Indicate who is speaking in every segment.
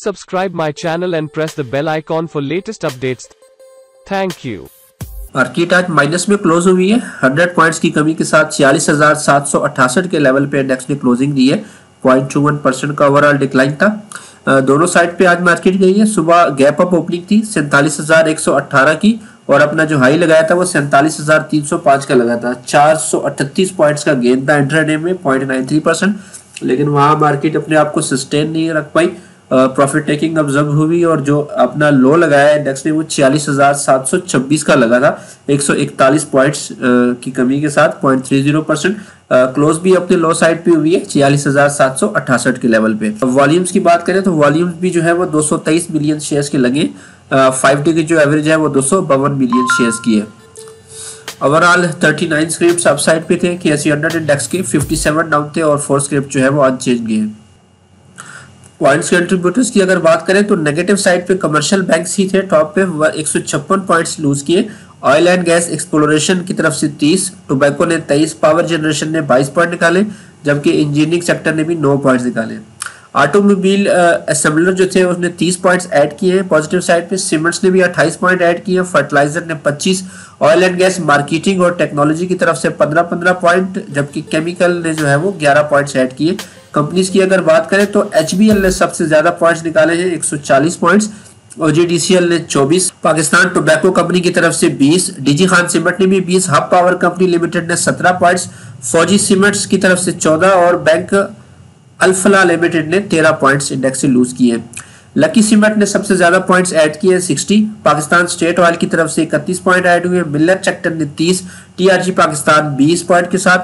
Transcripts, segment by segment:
Speaker 1: subscribe my channel and press the bell icon for latest updates. Thank you.
Speaker 2: Market आज minus में close हुई है 100 points की कमी के साथ 46,768 के लेवल पे इंडेक्स ने क्लोजिंग दी है। 0.21% का ओवरऑल डिक्लाइन था। दोनों साइड पे आज मार्केट गई है। सुबह गैप अप ओपनिंग थी 47,118 की और अपना जो हाई लगाया था वो 47,305 का लगा था। 438 पॉइंट्स का गेन था इंट्राडे में 0.93%, लेकिन वहां मार्केट अपने आप को सस्टेन नहीं रख पाई। प्रॉफिट टेकिंग ऑब्जर्व हुई और जो अपना लो लगाया इंडेक्स ने वो 46,726 का लगा था। 141 पॉइंट्स की कमी के साथ 0.30%। क्लोज भी अपने लो साइड पे हुई है 46,768 के लेवल पे। वॉल्यूम्स की बात करें तो वॉल्यूम्स भी जो है वो 223 मिलियन शेयर्स के लगे। 5 डे की जो एवरेज है वो 252 मिलियन शेयर्स की है। ओवरऑल 39 स्क्रिप्ट्स अपसाइड पे थे। KSE100 इंडेक्स के 57 डाउन थे और 4 स्क्रिप्ट जो है वो अनचेंज गए। पॉइंट्स कंट्रीब्यूटर्स की अगर बात करें तो नेगेटिव साइड पे कमर्शियल बैंक्स ही थे टॉप पे। 156 पॉइंट्स लूज किए। ऑयल एंड गैस एक्सप्लोरेशन की तरफ से 30, टोबैको ने 23, पावर जनरेशन ने 22 पॉइंट निकाले, जबकि इंजीनियरिंग सेक्टर ने भी 9 पॉइंट्स निकाले। ऑटोमोबाइल असेंबलर जो थे उसने 30 पॉइंट्स ऐड किए हैं पॉजिटिव साइड पे। सीमेंट्स ने भी 28 पॉइंट ऐड किए। फर्टिलाइजर ने 25, ऑयल एंड गैस, मार्केटिंग और टेक्नोलॉजी की तरफ से 15 पॉइंट, जबकि केमिकल ने जो है वो 11 पॉइंट्स ऐड किए। कंपनीज की अगर बात करें तो HBL ने सबसे ज्यादा पॉइंट्स निकाले हैं 140 पॉइंट्स, OGDCL ने 24, पाकिस्तान टोबैको कंपनी की तरफ से 20, डीजी खान सीमेंट ने भी 20, हब पावर कंपनी लिमिटेड ने 17 पॉइंट्स, फौजी सीमेंट्स की तरफ से 14 और बैंक अल्फला लिमिटेड ने 13 पॉइंट्स इंडेक्स से लूज किए। लकी सीमेंट ने सबसे ज्यादा पॉइंट्स ऐड किए 60, पाकिस्तान स्टेट ऑयल की तरफ से 31 पॉइंट ऐड हुए, मिल्लत सेक्टर ने 30, TRG पाकिस्तान 20 पॉइंट के साथ,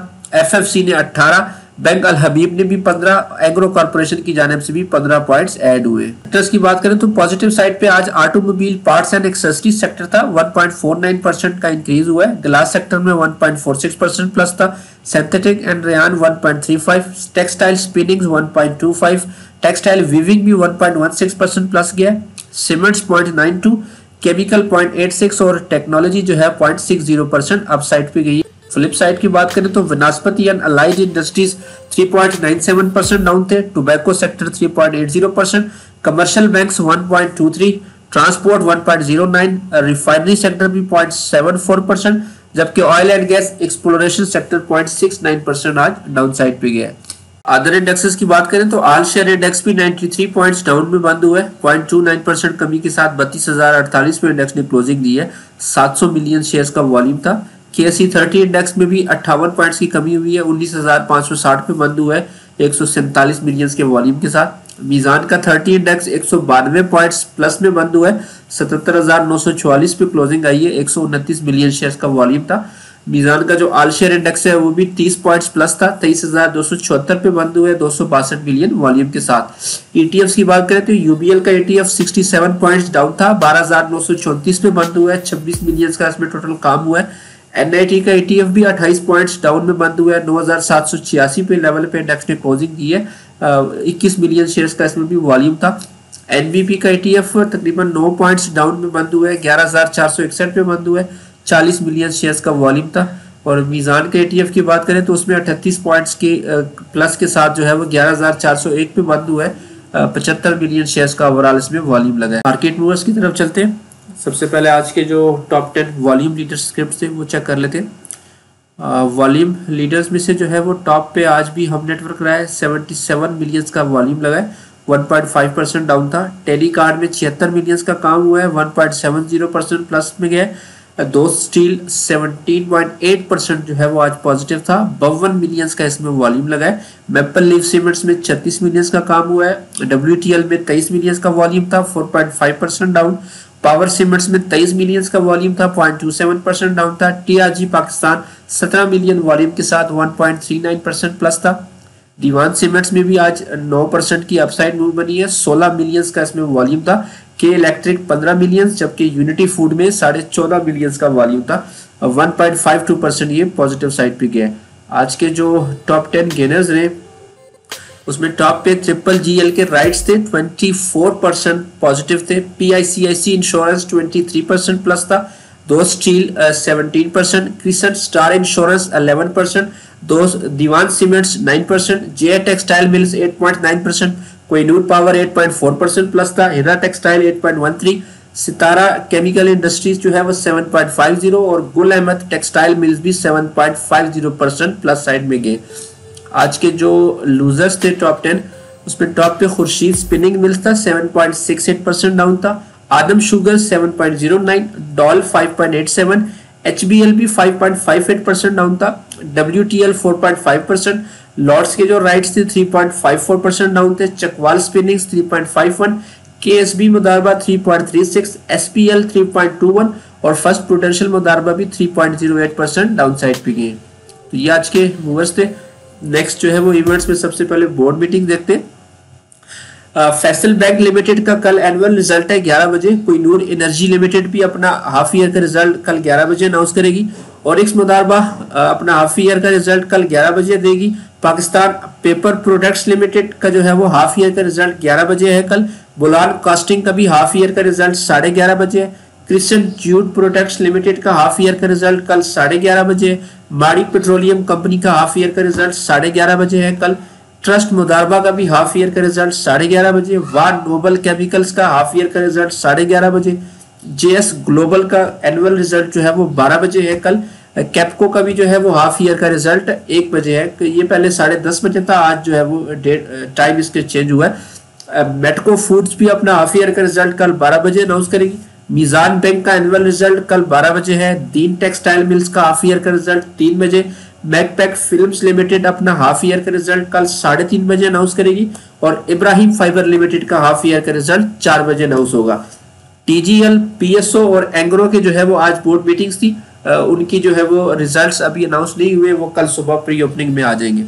Speaker 2: FFC ने 18, बैंक अल हबीब ने भी 15, एग्रो कॉर्पोरेशन की जानिब से भी 15 पॉइंट्स ऐड हुए। सेक्टर्स की बात करें तो पॉजिटिव साइड पे आज automobile, parts and accessories sector था। 1.49% का इंक्रीज हुआ है। ग्लास सेक्टर में 1.46% प्लस था। Synthetic and rayon 1.35, textile spinning 1.25, textile weaving भी 1.16% प्लस गया। सीमेंट्स 0.92, केमिकल 0.86 और टेक्नोलॉजी जो है 0.60% अपसाइड पे गई। फ्लिप साइड की बात करें तो वनस्पति एंड अलाइड इंडस्ट्रीज 3.97% डाउन थे। Tobacco sector 3.80%, commercial banks 1.23, transport 1.09, refinery sector भी 0.74%, जबकि oil and gas exploration sector 0.69% आज डाउन साइड पे गया। अदर इंडेक्सेस की बात करें तो ऑल शेयर इंडेक्स भी 93 पॉइंट्स डाउन में बंद हुआ है। 0.29% कमी के साथ 32,048 में इंडेक्स ने क्लोजिंग दी है। 700 मिलियन शेयर्स का वॉल्यूम था। KSE30 इंडेक्स में भी 58 पॉइंट्स की कमी हुई है। 19,560 पे बंद हुआ है 147 मिलियन के वॉल्यूम के साथ। मीजान का 30 इंडेक्स 192 पॉइंट्स प्लस में बंद हुआ है। 77,944 पे क्लोजिंग आई है। 129 मिलियन शेयर्स का वॉल्यूम था। मीजान का जो ऑल शेयर इंडेक्स है वो भी 30 पॉइंट्स प्लस था। 23,274 पे बंद हुए 262 मिलियन वॉल्यूम के साथ। ETFs की बात करें तो UBL का ETF 67 पॉइंट्स डाउन था। 12,934 पे बंद हुआ है। 26 मिलियन का इसमें टोटल काम हुआ है। NIT का ETF भी 28 पॉइंट्स डाउन में बंद हुआ है। 9,786 पे लेवल पे इंडेक्स ने क्लोजिंग की है। 21 मिलियन शेयर्स का इसमें भी वॉल्यूम था। NBP का ETF तकरीबन 9 पॉइंट्स डाउन में बंद हुआ है। 11,461 पे बंद हुआ है। 40 मिलियन शेयर्स का वॉल्यूम था। और मीजान के ETF की बात करें तो उसमें 38 पॉइंट्स के प्लस के साथ जो है वो 11,401 पे बंद हुआ है। 75 मिलियन शेयर्स का ओवरऑल इसमें वॉल्यूम लगा है। मार्केट मूवर्स की तरफ चलते हैं। सबसे पहले आज के जो टॉप 10 वॉल्यूम लीडर स्क्रिप्ट थे वो चेक कर लेते हैं। वॉल्यूम लीडर्स में से जो है वो टॉप पे आज भी हम नेटवर्क रहा है। 77 मिलियंस का वॉल्यूम लगा है। 1.5% डाउन था। टेलीकार्ड में 76 मिलियंस का काम हुआ है। 1.70% प्लस में गया है। दो स्टील 17.8% जो है वो आज पॉजिटिव था। 52 मिलियंस का इसमें वॉल्यूम लगा है। मैपल लीफ सीमेंट्स में 36 मिलियंस का काम हुआ है। WTL में 23 मिलियंस का वॉल्यूम था। 4.5% डाउन। पावर सीमेंट्स में 23 मिलियंस का वॉल्यूम था। 0.27% डाउन था। TRG पाकिस्तान 17 मिलियन वॉल्यूम के साथ 1.39% प्लस था। दीवान सीमेंट्स में भी आज 9% की अपसाइड मूव बनी है। 16 मिलियंस का इसमें वॉल्यूम था। K इलेक्ट्रिक 15 मिलियंस, जबकि यूनिटी फूड में 14.5 मिलियंस का वॉल्यूम था। 1.52% ये पॉजिटिव साइड पे गया। आज के जो टॉप 10 गेनर्स रहे उसमें टॉप पे GGL के राइट्स थे 24% पॉजिटिव थे। PICIC इंश्योरेंस 23% प्लस था। दो स्टील 17%, क्रिसेंट स्टार इंश्योरेंस 11%, दो Dewan cements 9%, J textile mills 8.9%, Kohinoor power 8.4% plus था, Hira textile 8.13, Sitara chemical industries जो है वो 7.50 और गुल अहमद टेक्सटाइल मिल्स भी 7.50% प्लस साइड में गए। आज के जो लूजर्स थे टॉप 10, उसमें टॉप पे खुर्शीद स्पिनिंग मिल्स था 7.68% डाउन था, आदम शुगर 7.09, डॉल 5.87, HBL भी 5.58% डाउन था, WTL 4.5%, लॉर्ड्स के जो राइट्स थे 3.54% डाउन थे, चकवाल स्पिनिंग्स 3.51, KSB मुदारबा 3.36, SPL 3.21 और फर्स्ट प्रूडेंशियल मुदारबा भी 3.08% डाउन साइड पे गए। तो ये आज के मूवर्स थे। नेक्स्ट जो है वो इवेंट्स में सबसे पहले बोर्ड मीटिंग देखते हैं। फैसल बैंक लिमिटेड का कल एनुअल रिजल्ट है 11 बजे। कोहिनूर एनर्जी लिमिटेड भी अपना हाफ ईयर का रिजल्ट कल 11 बजे अनाउंस करेगी। ऑरिक्स मुदारबा अपना हाफ ईयर का रिजल्ट कल 11 बजे देगी। पाकिस्तान पेपर प्रोडक्ट्स लिमिटेड का जो है वो हाफ ईयर का रिजल्ट 11 बजे है कल। बुलान कास्टिंग का भी हाफ ईयर का रिजल्ट 11:30 बजे है। क्रिश्चियन जूट प्रोडक्ट्स लिमिटेड का हाफ ईयर का रिजल्ट कल 11:30 बजे। माड़ी पेट्रोलियम कंपनी का हाफ ईयर का रिजल्ट 11:30 बजे है कल। ट्रस्ट मुदारबा का भी हाफ ईयर का रिजल्ट 11:30 बजे। वार नोबल केमिकल्स का हाफ ईयर का रिजल्ट 11:30 बजे। JS ग्लोबल का एनुअल रिजल्ट जो है वो 12 बजे है कल। कैप्को का भी जो है वो हाफ ईयर का रिजल्ट 1 बजे है। ये पहले 10:30 बजे था, आज जो है वो टाइम इसके चेंज हुआ है। मेटको फूड्स भी अपना हाफ ईयर का रिजल्ट कल 12 बजे अनाउंस करेगी। मीजान बैंक का एनुअल रिजल्ट कल 12 बजे है। दीन टेक्सटाइल मिल्स का हाफ ईयर का रिजल्ट 3 बजे। मैकपैक फिल्म्स लिमिटेड अपना हाफ ईयर का रिजल्ट कल 3:30 बजे अनाउंस करेगी और इब्राहिम फाइबर लिमिटेड का हाफ ईयर का रिजल्ट 4 बजे अनाउंस होगा। TGL, PSO और एंग्रो के जो है वो आज बोर्ड मीटिंग्स थी, उनकी जो है वो रिजल्ट्स अभी अनाउंस नहीं हुए, वो कल सुबह प्री ओपनिंग में आ जाएंगे।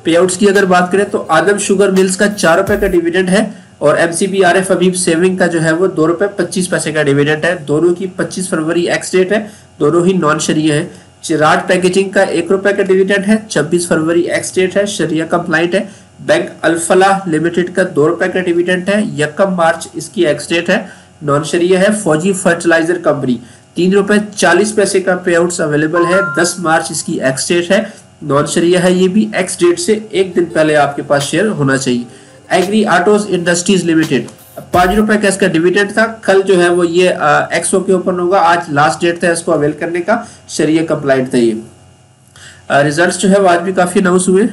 Speaker 2: पे आउट्स की अगर बात करें तो आदम शुगर मिल्स का 4 रुपए का डिविडेंड है और MCBRF हबीब सेविंग का जो है वो 2 रुपए 25 पैसे का डिविडेंड है। दोनों की 25 फरवरी एक्स डेट है, दोनों ही नॉन शरिया है। चिराग पैकेजिंग का 1 रुपए का डिविडेंड है, 26 फरवरी एक्स डेट है, शरिया कंप्लाइंट है। बैंक अल्फला लिमिटेड का 2 रुपए का डिविडेंड है, 1 मार्च इसकी एक्स डेट है, नॉन शरिया है। फौजी फर्टिलाइजर कंपनी 3 रुपए 40 पैसे का पे आउट्स अवेलेबल है, 10 मार्च इसकी एक्स डेट है, नॉन शरिया है। ये भी एक्स डेट से 1 दिन पहले आपके पास शेयर होना चाहिए। एग्री आटोज इंडस्ट्रीज लिमिटेड 5 रुपए का इसका डिविडेंड था, कल जो है वो ये एक्सओ के ओपन होगा, आज लास्ट डेट था इसको अवेल करने का, शरिया कंप्लाइंट था ये। रिजल्ट्स जो है वो आज भी काफी अनाउंस हुए।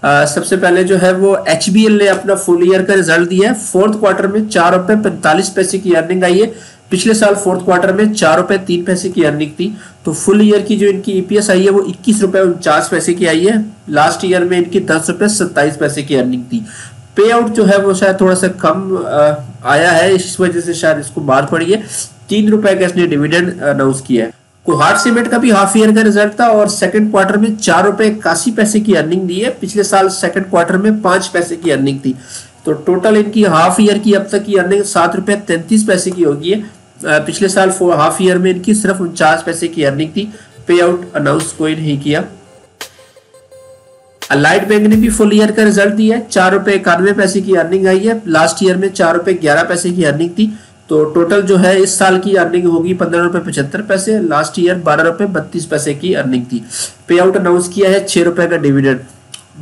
Speaker 2: सबसे पहले जो है वो HBL ने अपना फुल ईयर का रिजल्ट दिया है। फोर्थ क्वार्टर में 4 रुपए 45 पैसे की अर्निंग आई है। पिछले साल फोर्थ क्वार्टर में 4 रुपए 3 पैसे की अर्निंग थी, तो फुल ईयर की जो इनकी EPS आई है वो 21 रुपए 49 पैसे की आई है। लास्ट ईयर में इनकी 10 रुपए 27 पैसे की अर्निंग थी। पे आउट जो है वो शायद थोड़ा सा कम आया है, इस वजह से शायद इसको मार पड़ी है। 3 रुपए का इसने डिविडेंड अनाउंस किया है। कोहाट सीमेंट का भी हाफ ईयर का रिजल्ट था और सेकंड क्वार्टर में 4 रुपए 81 पैसे की अर्निंग दी है। पिछले साल सेकंड क्वार्टर में 5 पैसे की अर्निंग थी, तो टोटल इनकी हाफ ईयर की अब तक की अर्निंग 7 रुपए 33 पैसे की होगी है। पिछले साल हाफ ईयर में इनकी सिर्फ 49 पैसे की अर्निंग थी। पे आउट अनाउंस कोई नहीं किया। अलाइड बैंक ने भी फुल ईयर का रिजल्ट दिया है, 4 रुपए 91 पैसे की अर्निंग आई है। लास्ट ईयर में 4 रुपए 11 पैसे की अर्निंग थी, तो टोटल जो है इस साल की अर्निंग होगी 15 रुपए 75 पैसे। लास्ट ईयर 12 रुपए 32 पैसे की अर्निंग थी। पे आउट अनाउंस किया है 6 रुपए का डिविडेंड।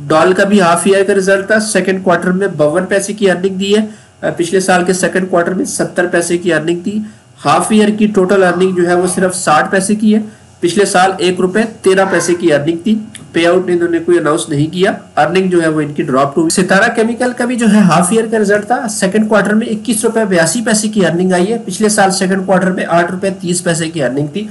Speaker 2: डॉल का भी हाफ ईयर का रिजल्ट था, सेकंड क्वार्टर में 52 पैसे की अर्निंग दी है। पिछले साल के सेकंड क्वार्टर में 70 पैसे की अर्निंग थी। हाफ ईयर की टोटल अर्निंग जो है वो सिर्फ 60 पैसे की है। पिछले साल 1 रुपए 13 पैसे की अर्निंग थी। पे आउट इन्होंने कोई अनाउंस नहीं किया, अर्निंग जो है वो इनकी ड्रॉप हुई। सितारा केमिकल का भी जो है हाफ ईयर का रिजल्ट था, सेकंड क्वार्टर में 21 रुपए 82 पैसे की अर्निंग आई है। पिछले साल सेकंड क्वार्टर में 8 रुपए 30 पैसे की अर्निंग थी।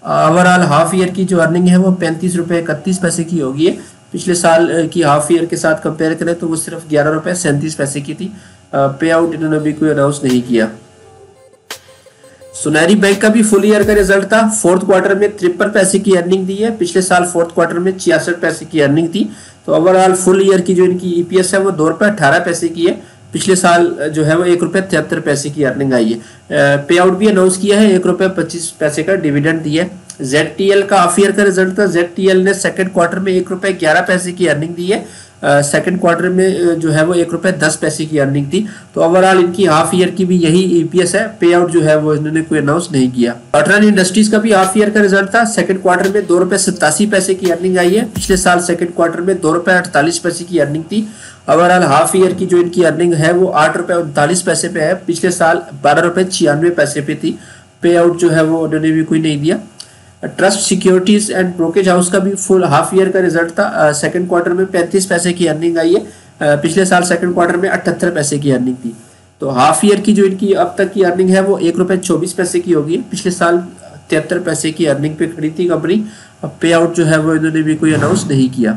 Speaker 2: ओवरऑल हाफ ईयर की जो अर्निंग है वो 35 रुपए 31 पैसे की होगी है। पिछले साल की हाफ ईयर के साथ कंपेयर करें तो वो सिर्फ 11 रुपए 37 पैसे की थी। पे आउट इन्होंने भी कोई अनाउंस नहीं किया। सुनहरी बैंक का भी फुल ईयर का रिजल्ट था, फोर्थ क्वार्टर में 53 पैसे की अर्निंग दी है। पिछले साल फोर्थ क्वार्टर में 66 पैसे की अर्निंग थी, तो ओवरऑल फुल ईयर की जो इनकी EPS है वो 2 रुपए 18 पैसे की है। पिछले साल जो है वो 1 रुपए 73 पैसे की अर्निंग आई है। पे आउट भी अनाउंस किया है, 1 रुपए 25 पैसे का डिविडेंड दिया है। ZTL का हाफ ईयर का रिजल्ट था, ZTL ने सेकंड क्वार्टर में 1 रुपए 11 पैसे की अर्निंग दी है। सेकंड क्वार्टर में जो है वो 1 रुपये 10 पैसे की अर्निंग थी। तो ओवरऑल इनकी हाफ ईयर की भी यही ईपीएस है। पे आउट जो है वो इन्होंने कोई अनाउंस नहीं किया। अटरानी इंडस्ट्रीज का भी हाफ ईयर का रिजल्ट था। सेकंड क्वार्टर में 2 रुपये 87 पैसे की अर्निंग आई है। पिछले साल सेकंड क्वार्टर में 2 रुपये 48 पैसे की अर्निंग थी। ओवरऑल हाफ ईयर की जो इनकी अर्निंग है वो 8 रुपये 39 पैसे पे है। पिछले साल 12 रुपये 96 पैसे पे थी। पे आउट जो है वो उन्होंने भी कोई नहीं दिया। Trust securities and brokerage house का भी फुल हाफ ईयर का रिजल्ट था। सेकंड क्वार्टर में 35 पैसे की अर्निंग आई है। पिछले साल सेकंड क्वार्टर में 78 पैसे की अर्निंग थी। तो हाफ ईयर की जो इनकी अब तक की अर्निंग है वो 1 रुपये 24 पैसे की होगी। पिछले साल 73 पैसे की अर्निंग पे खड़ी थी कंपनी। अब पे आउट जो है वो इन्होंने भी कोई अनाउंस नहीं किया।